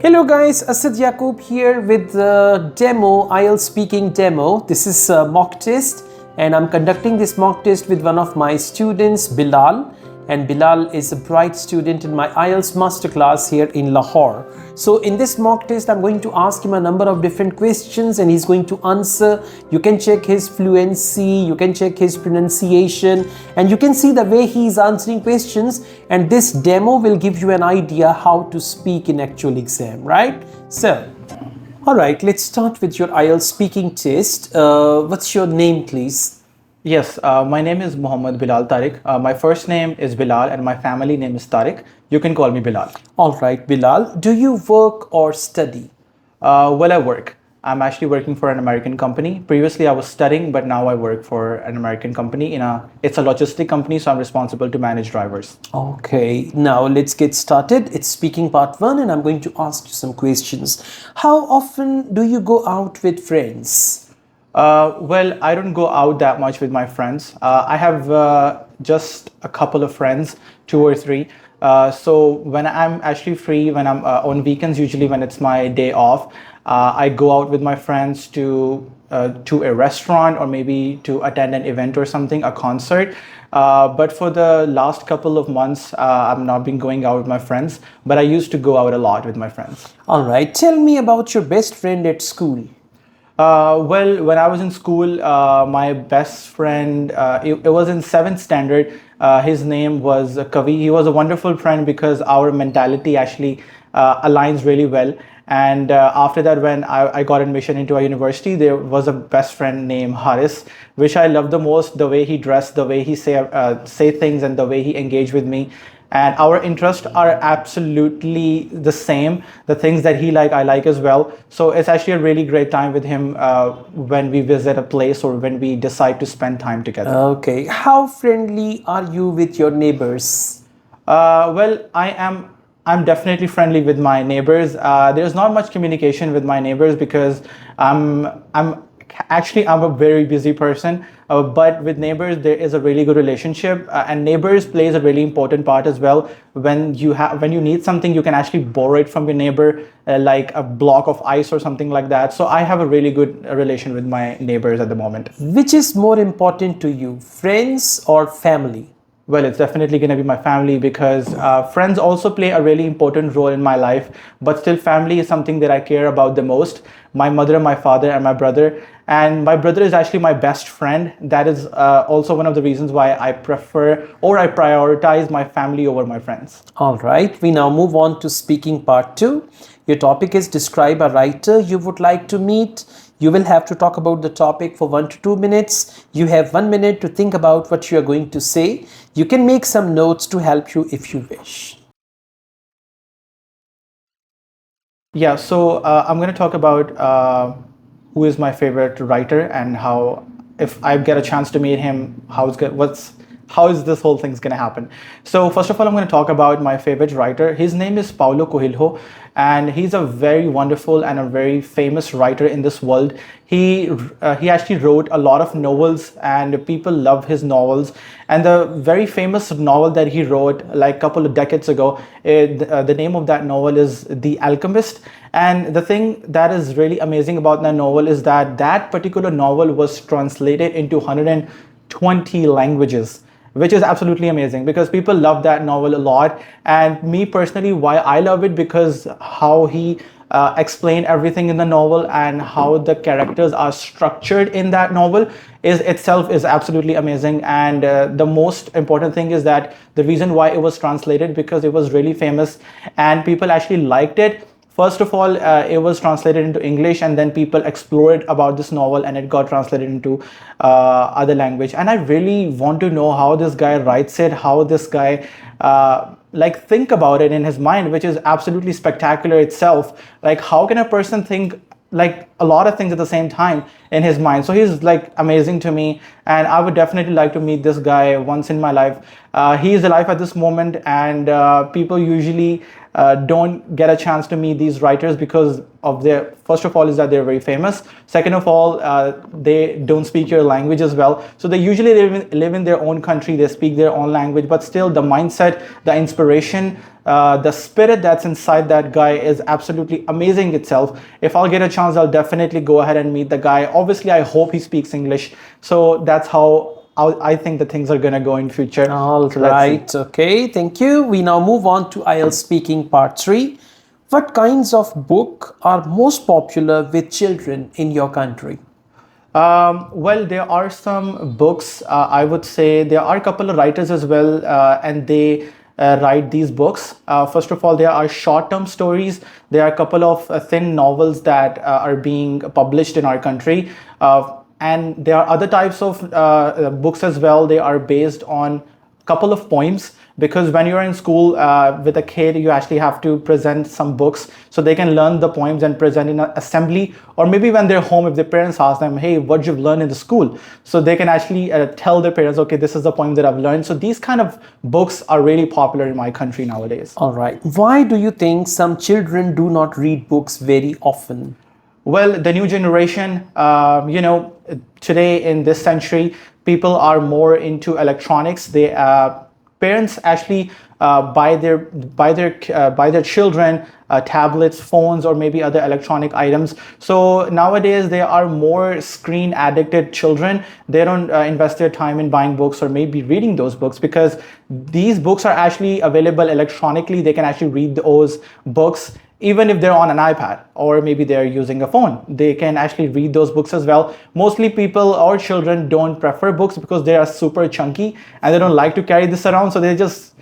Hello guys, Asad Yaqub here with the IELTS speaking demo. This is a mock test and I'm conducting this mock test with one of my students, Bilal. And Bilal is a bright student in my IELTS masterclass here in Lahore. So in this mock test, I'm going to ask him a number of different questions and he's going to answer. You can check his fluency, you can check his pronunciation, and you can see the way he is answering questions. And this demo will give you an idea how to speak in actual exam, right? So, all right, let's start with your IELTS speaking test. What's your name, please? Yes, my name is Mohammed Bilal Tariq. My first name is Bilal and my family name is Tariq. You can call me Bilal. All right, Bilal, do you work or study? Well, I work. I'm actually working for an American company. Previously, I was studying, but now I work for an American company. It's a logistic company, so I'm responsible to manage drivers. Okay, now let's get started. It's speaking part one, and I'm going to ask you some questions. How often do you go out with friends? Well, I don't go out that much with my friends. I have just a couple of friends, 2 or 3. So when I'm actually free, when I'm on weekends, usually when it's my day off, I go out with my friends to a restaurant or maybe to attend an event or something, a concert. But for the last couple of months, I've not been going out with my friends, but I used to go out a lot with my friends. All right, tell me about your best friend at school. Well, when I was in school, my best friend, it was in 7th standard. His name was Kavi. He was a wonderful friend because our mentality actually aligns really well. And after that, when I got admission into a university, there was a best friend named Haris, which I loved the most, the way he dressed, the way he say things and the way he engaged with me. And our interests are absolutely the same. The things that he like, I like as well. So it's actually a really great time with him when we visit a place or when we decide to spend time together. Okay, how friendly are you with your neighbors? Well, I'm definitely friendly with my neighbors. There's not much communication with my neighbors because I'm a very busy person, but with neighbors there is a really good relationship, and neighbors plays a really important part as well. When you need something, you can actually borrow it from your neighbor, like a block of ice or something like that. So I have a really good relation with my neighbors at the moment. Which is more important to you, friends or family? Well, it's definitely going to be my family because friends also play a really important role in my life, but still family is something that I care about the most. My mother, my father, and my brother. And my brother is actually my best friend. That is also one of the reasons why I prefer or I prioritize my family over my friends. All right, we now move on to speaking part 2. Your topic is describe a writer you would like to meet. You will have to talk about the topic for 1 to 2 minutes. You have 1 minute to think about what you are going to say. You can make some notes to help you if you wish. Yeah, so I'm going to talk about who is my favorite writer and how, if I get a chance to meet him, how is this whole thing's going to happen. So first of all, I'm going to talk about my favorite writer. His name is Paulo Coelho, and he's a very wonderful and a very famous writer in this world. He actually wrote a lot of novels and people love his novels. And the very famous novel that he wrote like a couple of decades ago, the name of that novel is The Alchemist. And the thing that is really amazing about that novel is that that particular novel was translated into 120 languages, which is absolutely amazing because people love that novel a lot. And me personally, why I love it, because how he explained everything in the novel and how the characters are structured in that novel is absolutely amazing. And the most important thing is that the reason why it was translated, because it was really famous and people actually liked it. First of all, it was translated into English, and then people explored about this novel and it got translated into other language. And I really want to know how this guy writes it, how this guy think about it in his mind, which is absolutely spectacular itself. Like, how can a person think like a lot of things at the same time in his mind? So he's like amazing to me, and I would definitely like to meet this guy once in my life. He is alive at this moment, and people usually don't get a chance to meet these writers because of their, first of all, is that they're very famous. Second of all, they don't speak your language as well. So they usually live in their own country, they speak their own language, but still the mindset, the inspiration, the spirit that's inside that guy is absolutely amazing itself. If I'll get a chance, I'll definitely go ahead and meet the guy. Obviously, I hope he speaks English. So that's how I think the things are going to go in future. All So right. Okay. Thank you. We now move on to IELTS Speaking Part 3. What kinds of book are most popular with children in your country? Well, there are some books. I would say there are a couple of writers as well, and they write these books. First of all, there are short-term stories. There are a couple of thin novels that are being published in our country. And there are other types of books as well. They are based on a couple of poems, because when you're in school with a kid, you actually have to present some books so they can learn the poems and present in an assembly, or maybe when they're home, if their parents ask them, hey, what you've learned in the school, so they can actually tell their parents, okay, this is the poem that I've learned. So these kind of books are really popular in my country nowadays. All right. Why do you think some children do not read books very often? Well, the new generation, today in this century, people are more into electronics. They parents actually buy their children tablets, phones, or maybe other electronic items. So nowadays they are more screen addicted children. They don't invest their time in buying books or maybe reading those books, because these books are actually available electronically. They can actually read those books even if they're on an iPad, or maybe they're using a phone. They can actually read those books as well. Mostly people or children don't prefer books because they are super chunky and they don't like to carry this around. So they just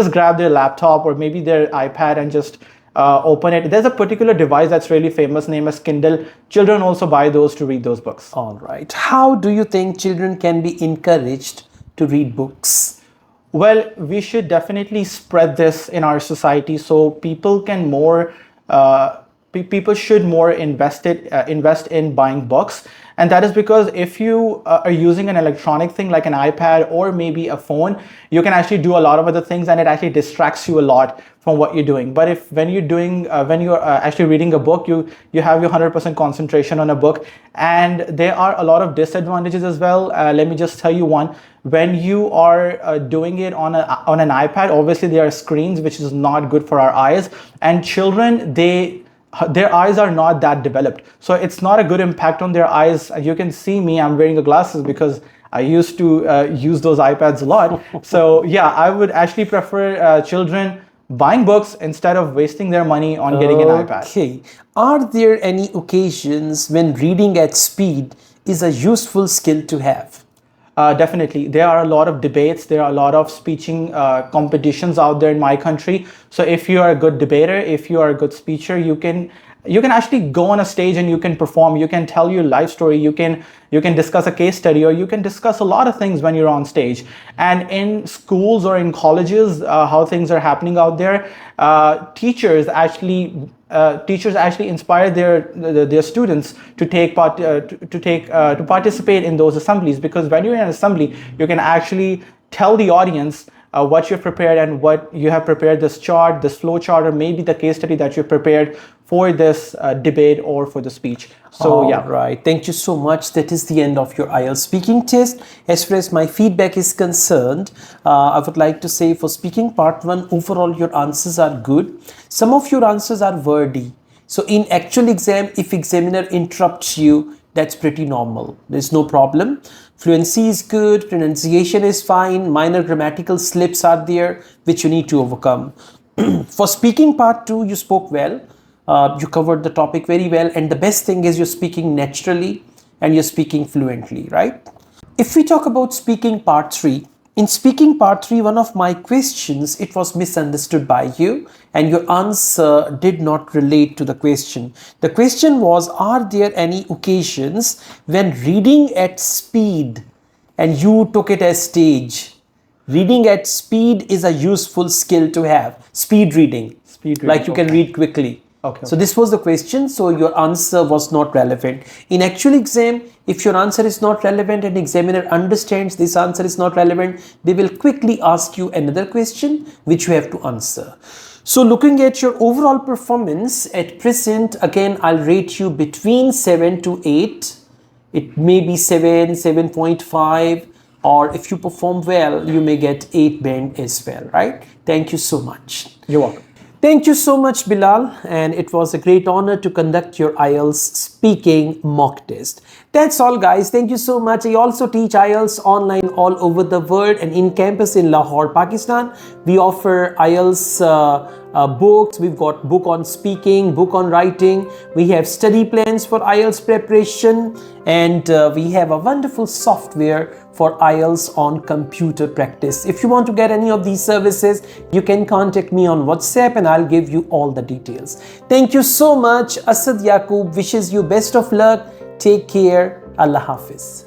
grab their laptop or maybe their iPad and just open it. There's a particular device that's really famous named as Kindle. Children also buy those to read those books. All right. How do you think children can be encouraged to read books? Well, we should definitely spread this in our society so people can more people should more invest in buying books. And that is because if you are using an electronic thing like an iPad or maybe a phone, you can actually do a lot of other things and it actually distracts you a lot from what you're doing. But if when you're actually reading a book, you have your 100% concentration on a book. And there are a lot of disadvantages as well. Let me just tell you one. When you are doing it on an iPad, obviously there are screens, which is not good for our eyes. And children, their eyes are not that developed, so it's not a good impact on their eyes. You can see me, I'm wearing the glasses because I used to use those iPads a lot. So yeah, I would actually prefer children buying books instead of wasting their money on getting an iPad. Okay. Are there any occasions when reading at speed is a useful skill to have? Definitely. There are a lot of debates. There are a lot of speaking competitions out there in my country. So if you are a good debater, if you are a good speaker, you can actually go on a stage and you can perform. You can tell your life story. You can discuss a case study, or you can discuss a lot of things when you're on stage. And in schools or in colleges, how things are happening out there, teachers actually inspire their students to participate in those assemblies, because when you're in an assembly, you can actually tell the audience what you've prepared and what you have prepared, this chart, this flow chart, or maybe the case study that you've prepared for this debate or for the speech. So yeah. Right. Thank you so much. That is the end of your IELTS speaking test. As far as my feedback is concerned, I would like to say for speaking part 1, overall your answers are good. Some of your answers are wordy. So in actual exam, if examiner interrupts you, that's pretty normal. There's no problem. Fluency is good, pronunciation is fine, minor grammatical slips are there, which you need to overcome. For speaking part 2, you spoke well. You covered the topic very well, and the best thing is you're speaking naturally and you're speaking fluently, right? If we talk about speaking part 3, in speaking part 3, one of my questions, it was misunderstood by you and your answer did not relate to the question. The question was, are there any occasions when reading at speed, and you took it as stage, reading at speed is a useful skill to have. Speed reading. Like you can read quickly. Okay. So this was the question, so your answer was not relevant. In actual exam, if your answer is not relevant and examiner understands this answer is not relevant, they will quickly ask you another question which you have to answer. So looking at your overall performance at present, again, I'll rate you between 7 to 8. It may be 7, 7.5, or if you perform well, you may get 8 band as well, right? Thank you so much. You're welcome. Thank you so much, Bilal, and it was a great honor to conduct your IELTS speaking mock test. That's all, guys. Thank you so much. I also teach IELTS online all over the world and in campus in Lahore, Pakistan. We offer IELTS books. We've got book on speaking, book on writing. We have study plans for IELTS preparation, and we have a wonderful software for IELTS on computer practice. If you want to get any of these services, you can contact me on WhatsApp and I'll give you all the details. Thank you so much. Asad Yaqub wishes you best of luck. Take care. Allah Hafiz.